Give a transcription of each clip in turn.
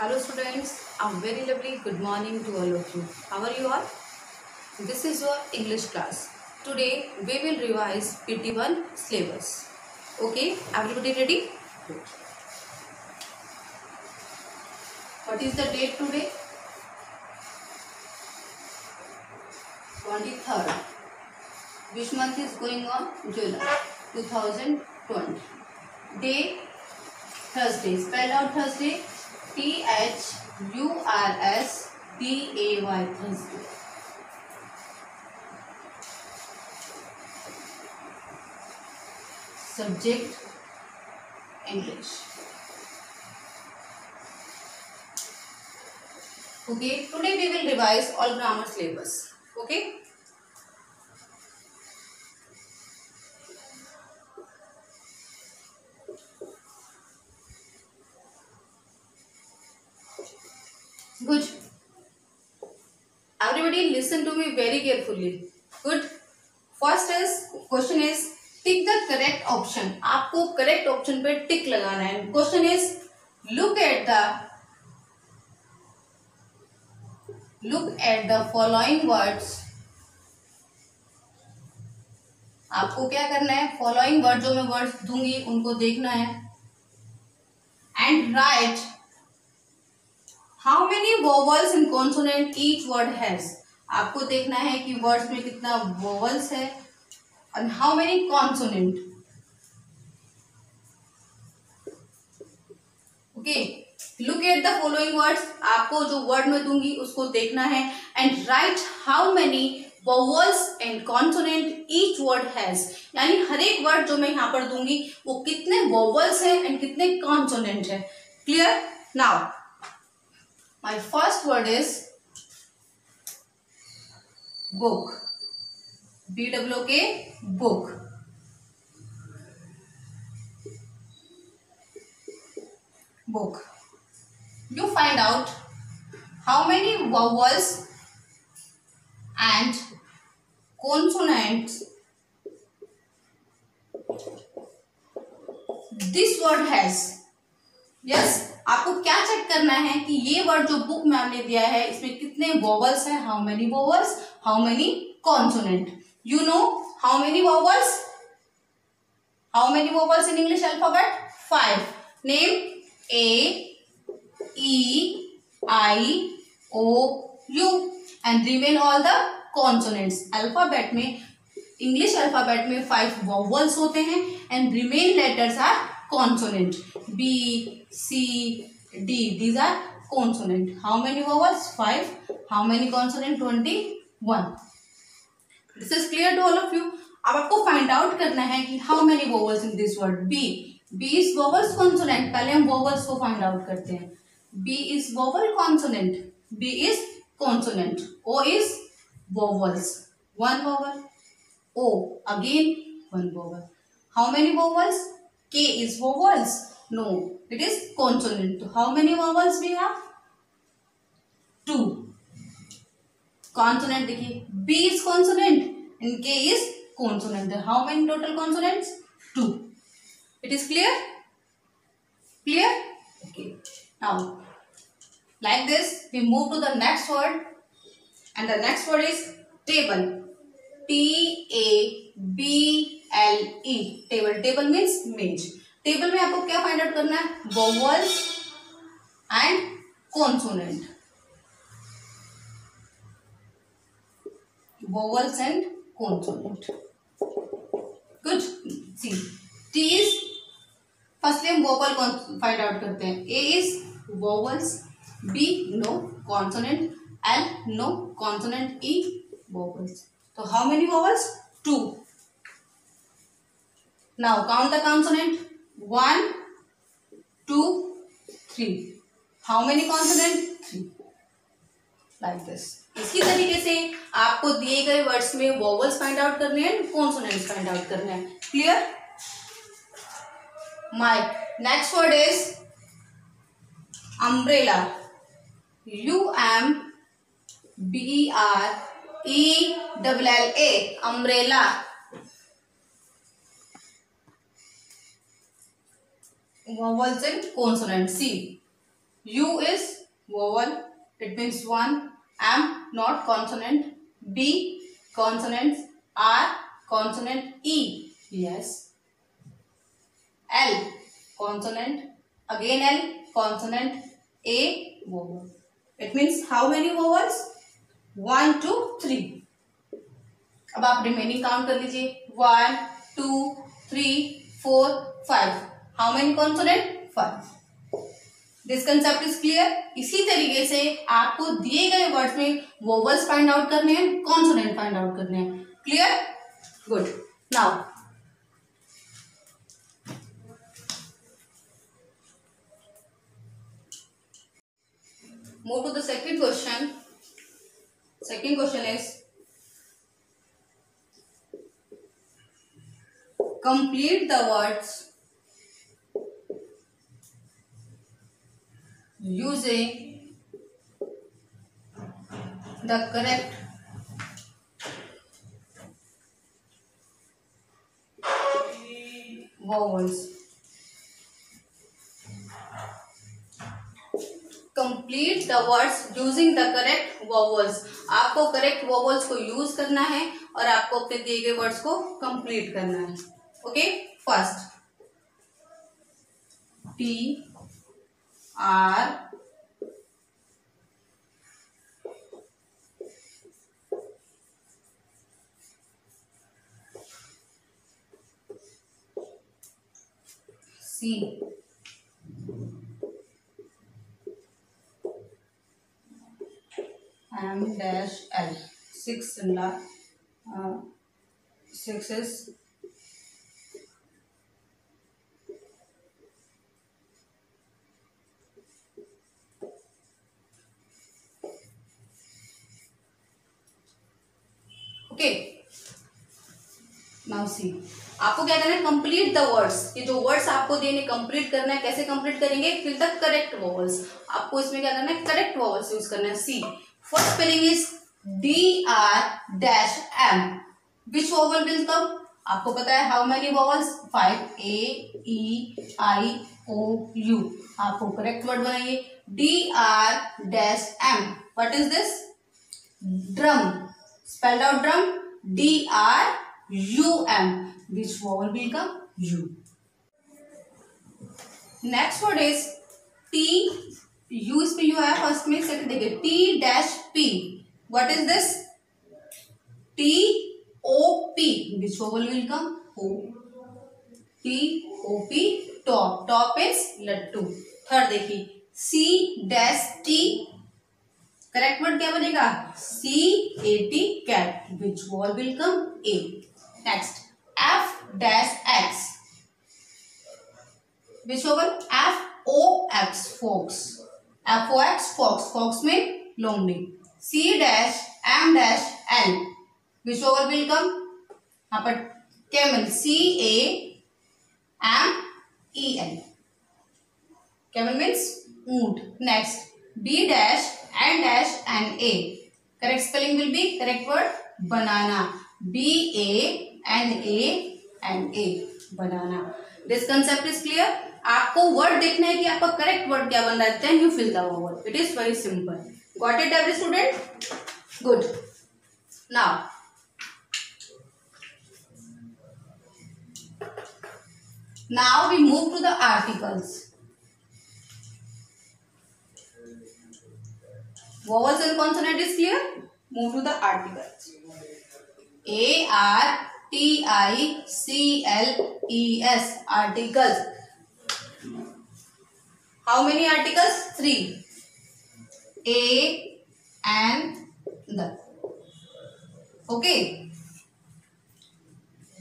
Hello students, a very lovely good morning to all of you. How are you all? This is your English class. Today we will revise PT1 syllabus. Okay, everybody ready? Good. What is the date today? 23rd. Which month is going on? July 2020. Day Thursday. Spelled out Thursday. THURSDAY Thursday. Subject English. Okay, today we will revise all grammar syllabus. Okay. Good. Everybody listen to me very carefully. Good. First question is tick the correct option. आपको correct option पे tick लगाना है. Question is look at the following words. आपको क्या करना है? Following word जो मैं words दूंगी उनको देखना है. And write how many vowels and consonant each word has. आपको देखना है कि वर्ड्स में कितना vowels है and how many consonant. Okay, look at the following words. आपको जो वर्ड में दूंगी उसको देखना है and write how many vowels and consonant each word has. यानी हर एक वर्ड जो मैं यहाँ पर दूंगी वो कितने vowels है and कितने consonant है. Clear? Now my first word is book. BOOK, book. Book. You find out how many vowels and consonants this word has. Yes. आपको क्या चेक करना है कि ये वर्ड जो बुक में हमने दिया है इसमें कितने वॉवल्स हैं. How many vowels, how many consonant. You know how many vowels, how many vowels in English alphabet? 5. Name A, E, I, O, U and remain all the consonants. Alphabet में English alphabet में 5 vowels होते हैं and remain letters are consonant. B, C, D. These are consonant. How many vowels? 5. How many consonant? 21. This is clear to all of you. अब आपको find out करना है कि how many vowels in this word. B. B is vowels consonant. पहले हम vowels को find out करते हैं. B is vowel consonant. B is consonant. O is vowels. One vowel. O again one vowel. How many vowels? K is vowels. No, it is consonant. How many vowels we have? 2. Consonant देखिए. B is consonant and K is consonant. How many total consonants? 2. It is clear? Clear? Okay. Now, like this, we move to the next word, and the next word is table. TABLE. Table. Table means मेज. Table में आपको क्या find out करना है? Vowels and consonant. Vowels and consonant. Good. See T is firstly हम vowel find out करते हैं. A is vowels, B no consonant, L no consonant, E vowels. तो how many vowels? 2. Now count the consonant. 1, 2, 3. How many consonant? 3. Like this. इसी तरीके से आपको दिए गए वर्ड्स में वॉवल्स फाइंड आउट करने हैं, कॉन्सोनेंट्स फाइंड आउट करने हैं. Clear? My next word is umbrella. UMBRELLA. Umbrella. Vowels and consonants. C. U is vowel, it means one. M not consonant. B consonants. R consonant. E yes. L consonant. Again L consonant. A vowel. It means how many vowels? 1 2 3. अब आप remaining count कर लीजिए. 1 2 3 4 5. How many consonant? 5. This concept is clear. इसी तरीके से आपको दिए गए वर्ड्स में वोवल्स फाइंड आउट करने हैं, कॉन्सोनेंट फाइंड आउट करने हैं. Clear? Good. Now move to the second question. Second question is complete the words using the correct vowels. Complete the words using the correct vowels. आपको correct vowels को use करना है और आपको अपने दिए गए वर्ड्स को कंप्लीट करना है. Okay. First T R C M dash L. 6 in la 6 is okay. Now see आपको क्या करना है? Complete the words. ये जो वर्ड्स आपको देने कंप्लीट करना है. कैसे कंप्लीट करेंगे? Fill the correct vowels. आपको इसमें क्या करना है? करेक्ट वॉवल्स यूज करना है. See first spelling is DR-M. Which vowel will come? आपको पता है हाउ मेनी वॉवल्स? 5. A-E-I-O-U. आपको करेक्ट वर्ड बनाइए. DR-M. What is this? Drum. Spelled out drum. D-R-U-M. Which vowel will come? U. Next word is T. U इसमें U है first में. Second देखिए T-P. What is this? T-O-P. Which vowel will come? O. T-O-P. Top. Top is लट्टू. Third देखिए C-T. Correct word क्या बनेगा? C-A-T. Cat. Which vowel will come? A. Next F-X. Which vowel? F-O-X. Fox. F-O-X. Fox. Fox में लोमड़ी. C-M-L. Which vowel will come? यहाँ पर camel. C-A-M-E-L. Camel means ऊंट. Next B-N-N-A. Correct spelling will be correct word banana. B-A-N-A-N-A. banana. This concept is clear. आपको word देखना है कि आपका करेक्ट वर्ड क्या बन रहा है. Then you fill the vowel. It is very simple. Got it every student? Good. Now we move to the articles. Vowels and consonant is clear. Move to the articles. A-R-T-I-C-L-E-S. Articles. How many articles? 3. A and the. Okay.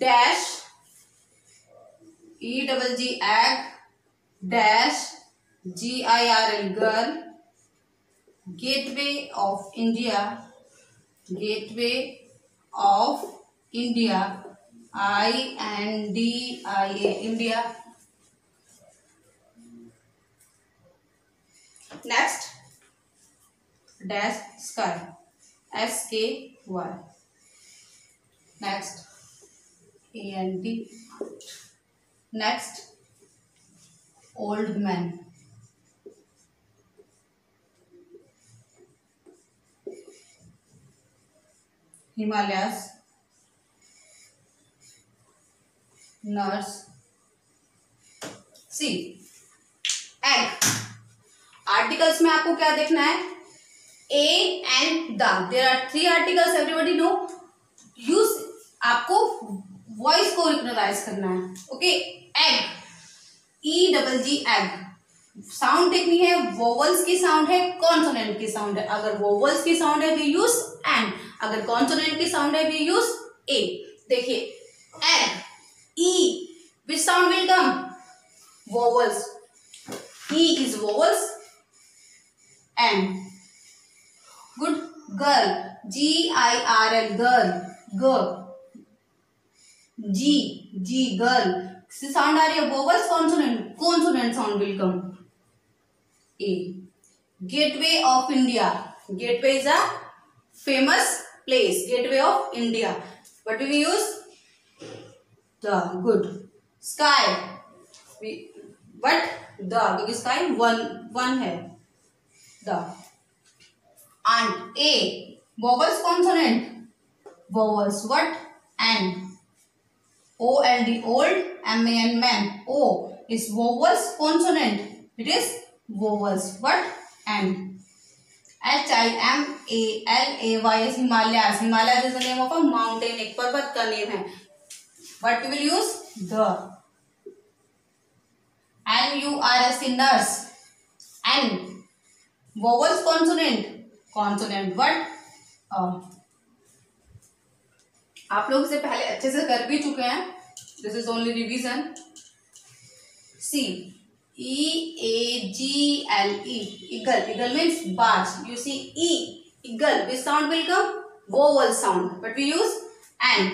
Dash. E-double-G egg. Dash. G-I-R-L girl. Gateway of India. Gateway of India. I-N-D-I-A. India. Next dash sky. S-K-Y. Next A-N-D. Next old man. Himalayas, nurse, sea. Egg, articles में आपको क्या देखना है, A and the, there are 3 articles, everybody know. Use, आपको voice को recognise करना है, okay. Egg, E double G, egg. Sound देखनी है, वोवल्स की साउंड है, कॉन्सोनेंट की साउंड है। अगर वोवल्स की साउंड है वी यूज एन, अगर कॉन्सोनेंट की साउंड है वी यूज ए। देखिए egg, E, which sound will come, vowels, E is vowels, an. Good. Girl, G I R L, girl, ग, जी, जी, गर्ल। साउंड आ रही है vowels, consonant, consonant sound will come, A. Gateway of India. Gateway is a famous place. Gateway of India. What do we use? The. Good. Sky. What? The. क्योंकि sky one है. The. And A. Vowels, consonant. Vowels. What? N. O-L-D. Old. M-A-N. Man. O is vowels, consonant. It is vowels. What? And Himalayas. Himalayas. Himalayas is the name of a mountain. एक पर्वत का name है. What we will use? The. N-U-R-S, nurse. N. Vowels, consonant. Consonant. What? आप लोग इसे पहले अच्छे से कर भी चुके हैं. This is only revision. C. E-A-G-L-E, eagle. Eagle means barge. You see E, eagle. Which sound will come? Vowel sound. But we use N.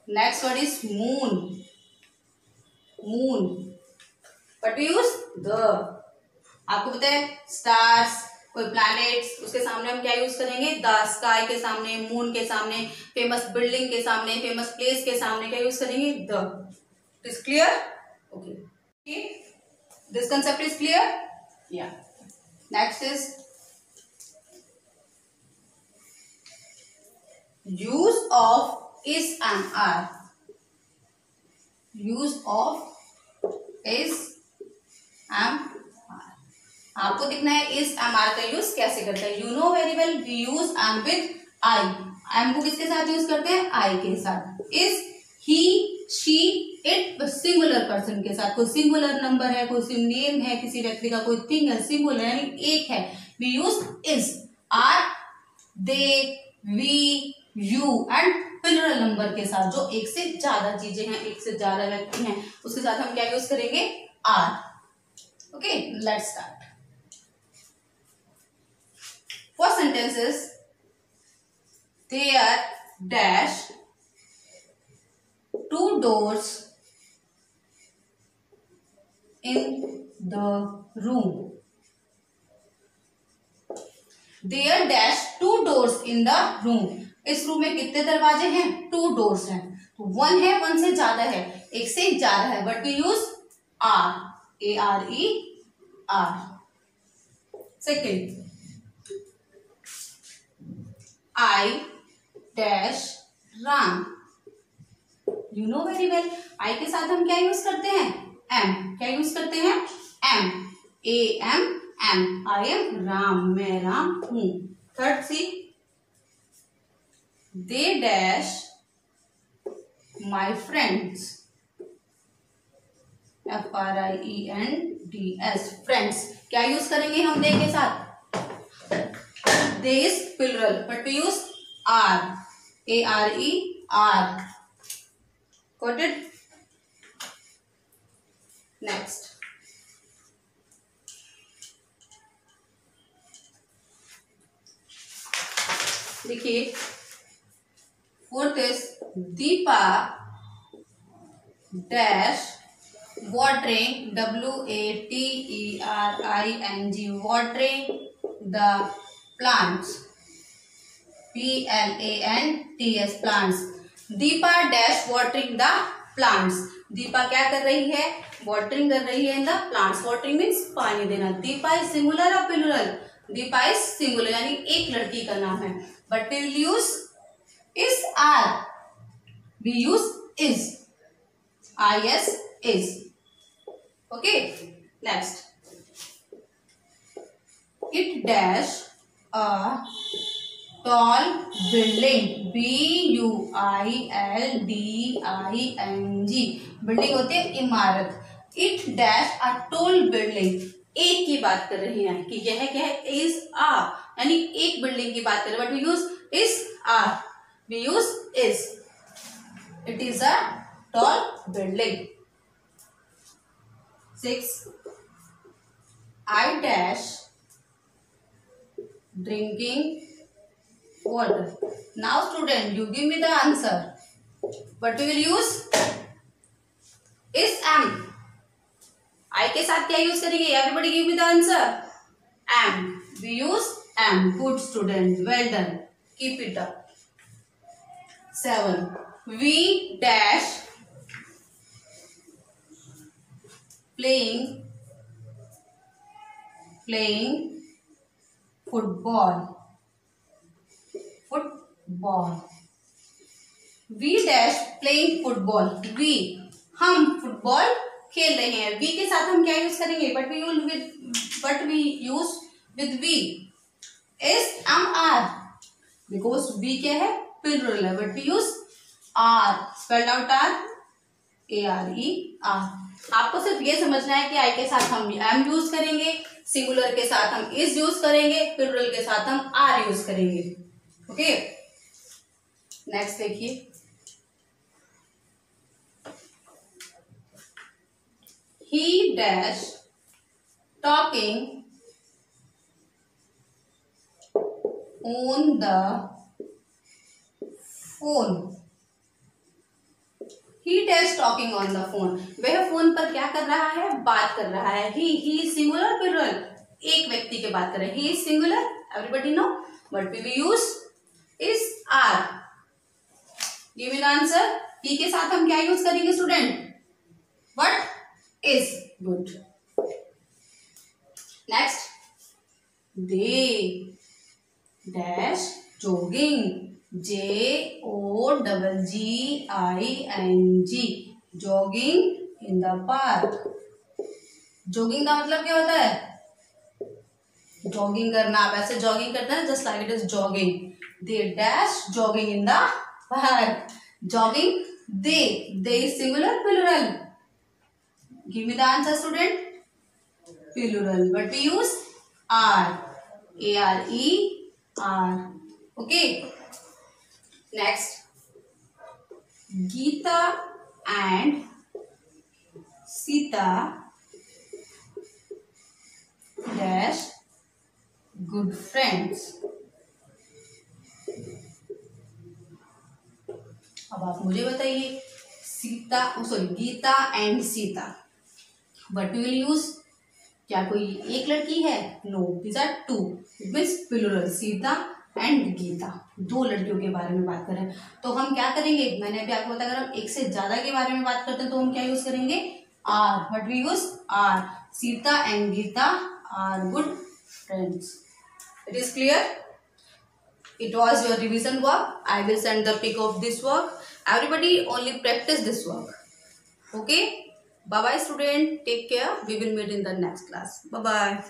Next word is moon. Moon. But we use the. आपको पता है stars, कोई planets, उसके सामने हम क्या use करेंगे? The. Sky के सामने, moon के सामने, famous building के सामने, famous place के सामने क्या यूज करेंगे? The. Is clear? Okay. Okay, this concept is clear? Yeah. Next is use of is and are. Use of is and are. आपको दिखना है is and are का यूज कैसे करते हैं. You know very well we use am with I. am को किसके साथ यूज करते हैं? I के साथ. Is, he, she, it, singular person के साथ. कोई सिंगुलर नंबर है, कोई नेम है किसी व्यक्ति का, कोई थिंग है, सिंगुलर यानी एक है, we use is. Are, they, we, you and plural number के साथ, जो एक से ज्यादा चीजें हैं, एक से ज्यादा व्यक्ति हैं, उसके साथ हम क्या यूज करेंगे? Are. Okay, let's start. First sentence is there dash two doors in the room. There dash two doors in the room. इस रूम में कितने दरवाजे हैं? 2 doors हैं. तो 1 है, 1 से ज्यादा है, एक से ज्यादा है, but we use are. A-R-E, are. Second, I dash run. You know very well. I के साथ हम क्या यूज करते हैं? M. क्या यूज करते हैं? M. A-M, M. I am Ram, मैं राम हूं. Third see, they dash my friends. F-R-I-E-N-D-S, friends. क्या यूज करेंगे हम they के साथ? They is plural, but we use R. A-R-E-R. Got it? Next. देखिए, fourth is Deepa dash watering, W-A-T-E-R-I-N-G, watering the plants, P-L-A-N-T-S, plants. Deepa dash watering the plants. Deepa क्या कर रही है? watering कर रही है in the plants. watering means पानी देना. दीपा इज सिंगुलर और प्लूरल? दीपा इज सिंगुलर यानी एक लड़की का नाम है. but we will use is, are. We use is. Is. Okay. Next. It dash a tall building. building. Building होती है इमारत. It dash a tall building. एक की बात कर रहे हैं कि यह क्या है, is a, यानी एक बिल्डिंग की बात कर रहे हैं. But we use is, are. We use is. It is a tall building. 6. I dash drinking water. Now student, you give me the answer. What we will use? Is, am. I के साथ क्या use करेंगे? Everybody give me the answer. Am. We use am. Good student. Well done. Keep it up. 7. We dash playing football. We dash playing football. We, हम football खेल रहे हैं. we के साथ हम क्या यूज करेंगे? but we use with we is, am, are. because we क्या है? plural है. but we use are. spelled out are. are. आपको सिर्फ ये समझना है कि आई के साथ हम am यूज करेंगे, सिंगुलर के साथ हम is यूज करेंगे, प्लूरल के साथ हम are यूज करेंगे. ओके. नेक्स्ट देखिए. He dash talking on the phone. He dash talking on the phone. वह फोन पर क्या कर रहा है? बात कर रहा है. He singular plural? एक व्यक्ति के बात कर रहे हैं. He is singular. Everybody know. But we will use is, are. Give me the answer. he के साथ हम क्या यूज करेंगे student? What? Is. Good. Next. They dash jogging. jogging. jogging in the park. jogging का मतलब क्या होता है? jogging करना. आप ऐसे jogging करते हैं just like it is jogging. They dash jogging in the park. jogging. They is singular plural? Give me the answer student. Plural. But we use are. are. Okay. Next. Geeta and Sita dash good friends. अब आप मुझे बताइए. Geeta and Sita. What we will use? क्या कोई एक लड़की है? No, these are two. It means plural. Sita and Geeta, दो लड़कियों के बारे में बात करें तो हम क्या करेंगे? मैंने अभी आपको बताया, अगर हम एक से ज्यादा के बारे में बात करते हैं तो हम क्या यूज करेंगे? Are. What we use? Are. Sita and Geeta are good friends. It is clear? It was your revision work. I will send the pic of this work. Everybody only practice this work. Okay? Bye bye student. Take care. We will meet in the next class. Bye bye.